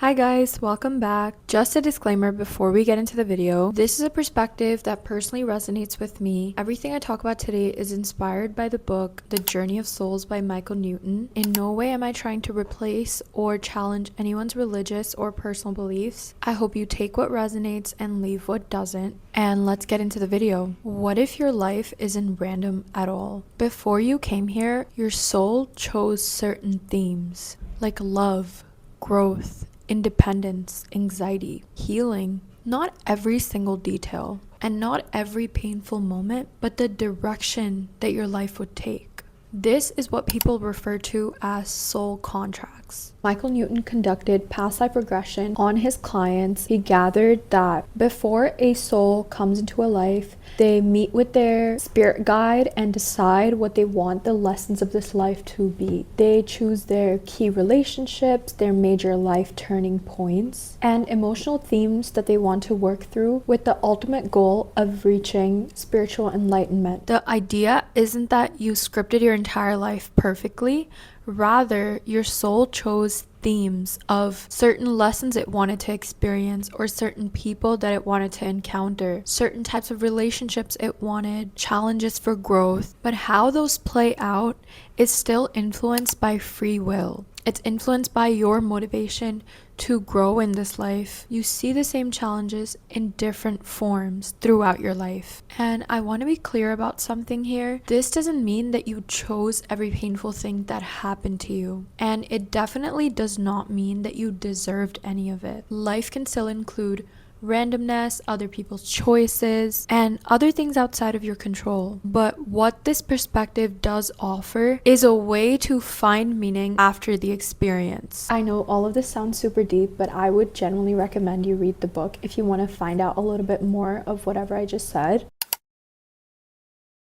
Hi guys, welcome back. Just a disclaimer before we get into the video. This is a perspective that personally resonates with me. Everything I talk about today is inspired by the book The Journey of Souls by Michael Newton. In no way am I trying to replace or challenge anyone's religious or personal beliefs. I hope you take what resonates and leave what doesn't. And let's get into the video. What if your life isn't random at all? Before you came here, your soul chose certain themes like love, growth, independence, anxiety, healing. Not every single detail and not every painful moment, but the direction that your life would take. This is what people refer to as soul contracts. Michael Newton conducted past life regression on his clients. He gathered that before a soul comes into a life, they meet with their spirit guide and decide what they want the lessons of this life to be. They choose their key relationships, their major life turning points, and emotional themes that they want to work through with the ultimate goal of reaching spiritual enlightenment. The idea isn't that you scripted your entire life perfectly. Rather, your soul chose themes of certain lessons it wanted to experience or certain people that it wanted to encounter, certain types of relationships it wanted, challenges for growth. But how those play out is still influenced by free will. It's influenced by your motivation to grow in this life. You see the same challenges in different forms throughout your life. And I want to be clear about something here. This doesn't mean that you chose every painful thing that happened to you. And it definitely does not mean that you deserved any of it. Life can still include randomness, other people's choices, and other things outside of your control. But what this perspective does offer is a way to find meaning after the experience. I know all of this sounds super deep, but I would generally recommend you read the book if you want to find out a little bit more of whatever I just said.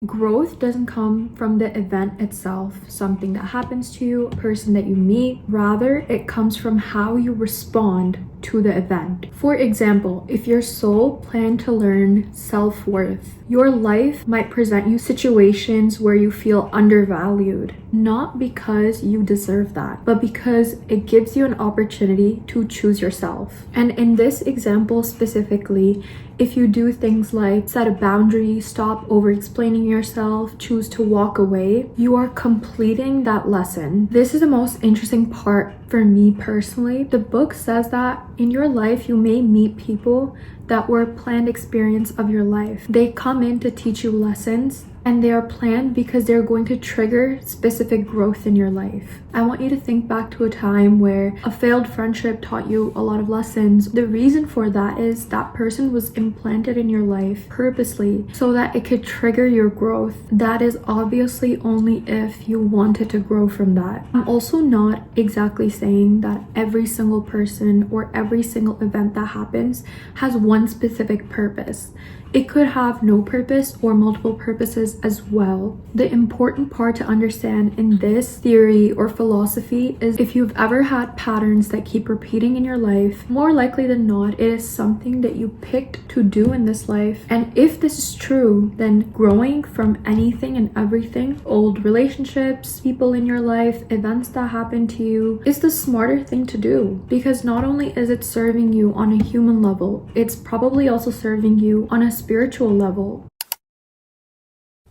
Growth doesn't come from the event itself, something that happens to you, a person that you meet. Rather, it comes from how you respond to the event. For example, if your soul planned to learn self-worth, your life might present you situations where you feel undervalued, not because you deserve that, but because it gives you an opportunity to choose yourself. And in this example specifically, if you do things like set a boundary, stop over-explaining yourself, choose to walk away, you are completing that lesson. This is the most interesting part for me personally. The book says that in your life, you may meet people that were a planned experience of your life. They come in to teach you lessons, and they are planned because they're going to trigger specific growth in your life. I want you to think back to a time where a failed friendship taught you a lot of lessons. The reason for that is that person was implanted in your life purposely so that it could trigger your growth. That is obviously only if you wanted to grow from that. I'm also not exactly saying that every single person or every single event that happens has one specific purpose. It could have no purpose or multiple purposes as well. The important part to understand in this theory or philosophy is if you've ever had patterns that keep repeating in your life, more likely than not, it is something that you picked to do in this life. And if this is true, then growing from anything and everything, old relationships, people in your life, events that happen to you, is the smarter thing to do. Because not only is it serving you on a human level, it's probably also serving you on a spiritual level.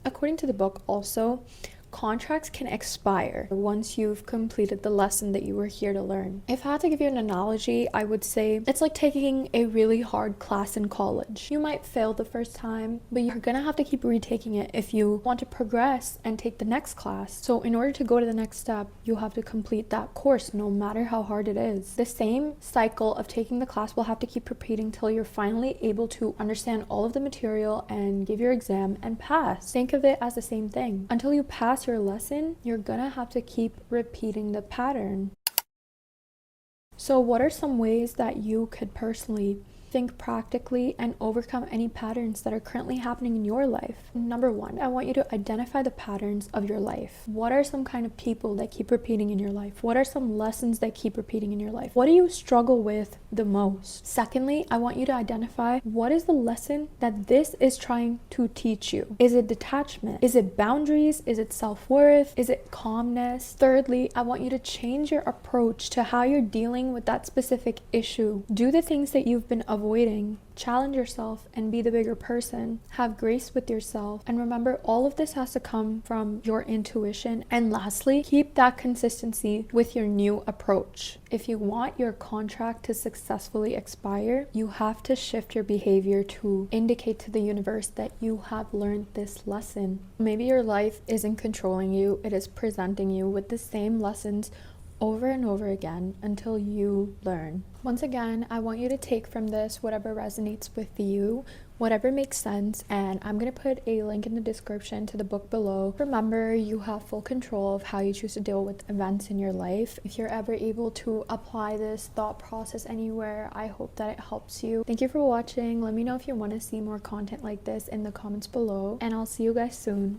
According to the book also, contracts can expire once you've completed the lesson that you were here to learn. If I had to give you an analogy, I would say it's like taking a really hard class in college. You might fail the first time, but you're gonna have to keep retaking it if you want to progress and take the next class. So in order to go to the next step, you have to complete that course no matter how hard it is. The same cycle of taking the class will have to keep repeating till you're finally able to understand all of the material and give your exam and pass. Think of it as the same thing. Until you pass your lesson, you're gonna have to keep repeating the pattern. So what are some ways that you could personally think practically, and overcome any patterns that are currently happening in your life. Number one, I want you to identify the patterns of your life. What are some kind of people that keep repeating in your life? What are some lessons that keep repeating in your life? What do you struggle with the most? Secondly, I want you to identify what is the lesson that this is trying to teach you. Is it detachment? Is it boundaries? Is it self-worth? Is it calmness? Thirdly, I want you to change your approach to how you're dealing with that specific issue. Do the things that you've been avoiding. Challenge yourself and be the bigger person. Have grace with yourself. And remember, all of this has to come from your intuition. And lastly, keep that consistency with your new approach. If you want your contract to successfully expire, you have to shift your behavior to indicate to the universe that you have learned this lesson. Maybe your life isn't controlling you, it is presenting you with the same lessons over and over again until you learn. Once again, I want you to take from this whatever resonates with you, whatever makes sense, and I'm going to put a link in the description to the book below. Remember, you have full control of how you choose to deal with events in your life. If you're ever able to apply this thought process anywhere, I hope that it helps you. Thank you for watching. Let me know if you want to see more content like this in the comments below, and I'll see you guys soon.